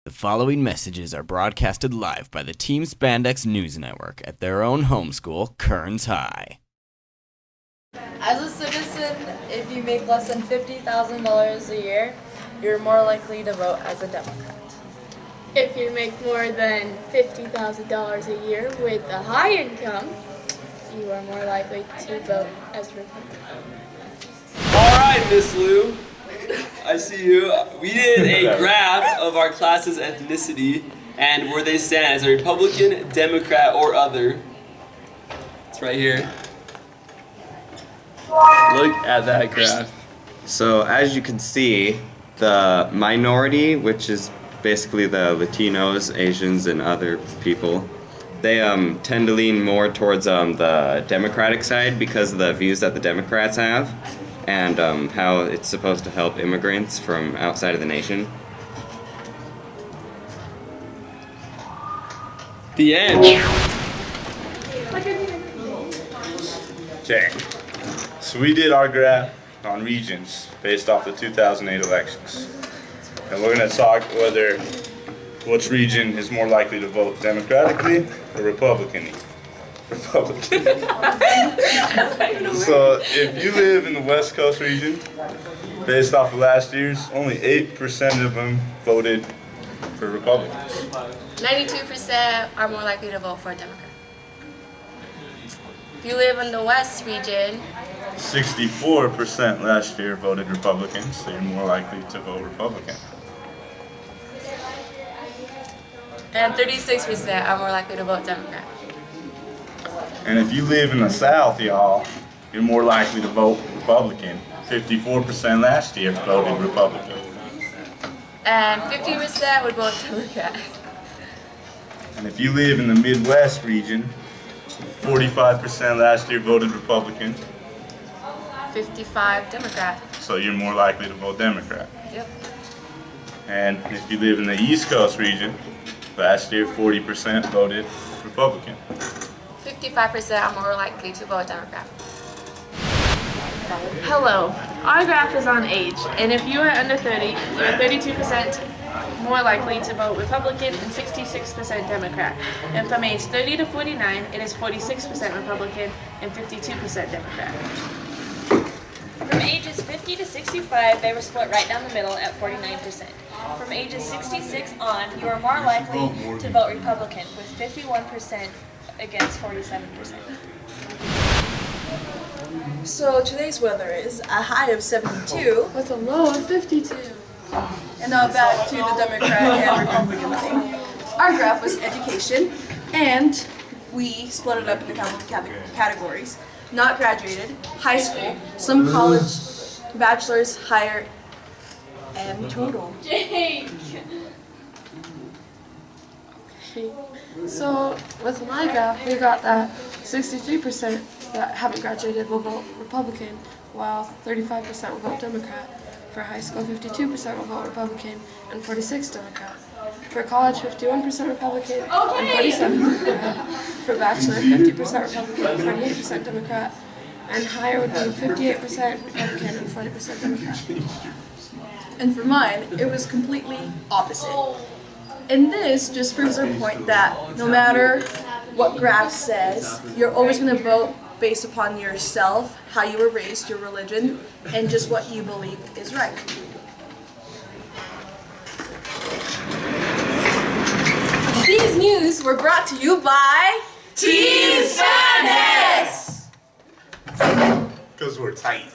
The following messages are broadcasted live by the Team Spandex News Network at their own homeschool, Kearns High. As a citizen, if you make less than $50,000 a year, you're more likely to vote as a Democrat. If you make more than $50,000 a year with a high income, you are more likely to vote as a Republican. All right, Miss Lou. I see you. We did a graph of our class's ethnicity and where they stand as a Republican, Democrat, or other. It's right here. Look at that graph. So as you can see, the minority, which is basically the Latinos, Asians, and other people, they tend to lean more towards the Democratic side because of the views that the Democrats have and how it's supposed to help immigrants from outside of the nation. The end. Okay, so we did our graph on regions based off the 2008 elections. And we're going to talk whether which region is more likely to vote Democratically or Republican. So if you live in the West Coast region, based off of last year's, only 8% of them voted for Republicans. 92% are more likely to vote for a Democrat. If you live in the West region, 64% last year voted Republican, so you're more likely to vote Republican. and 36% are more likely to vote Democrat. And if you live in the South, y'all, you're more likely to vote Republican. 54% last year voted Republican. And 50% would vote Democrat. And if you live in the Midwest region, 45% last year voted Republican. 55 Democrat. So you're more likely to vote Democrat. Yep. And if you live in the East Coast region, last year 40% voted Republican. 55% are more likely to vote Democrat. Hello, our graph is on age, and if you are under 30, you are 32% more likely to vote Republican and 66% Democrat. And from age 30 to 49, it is 46% Republican and 52% Democrat. From ages 50 to 65, they were split right down the middle at 49%. From ages 66 on, you are more likely to vote Republican, with 51% against 47%. So today's weather is a high of 72 with a low of 52. And now back to the Democrat and Republican thing. Our graph was education, and we split it up into a couple of categories. Not graduated, high school, some college, bachelor's, higher, and total. Okay. So with my graph, we got that 63% that haven't graduated will vote Republican, while 35% will vote Democrat. For high school, 52% will vote Republican and 46% Democrat. For college, 51% Republican and 47% Democrat. For bachelor, 50% Republican and 48% Democrat. And higher would be 58% Republican and 40% Democrat. And for mine, it was completely opposite. And this just proves our point that no matter what graph says, you're always going to vote based upon yourself, how you were raised, your religion, and just what you believe is right. These news were brought to you by Team Spandex! Because we're tight.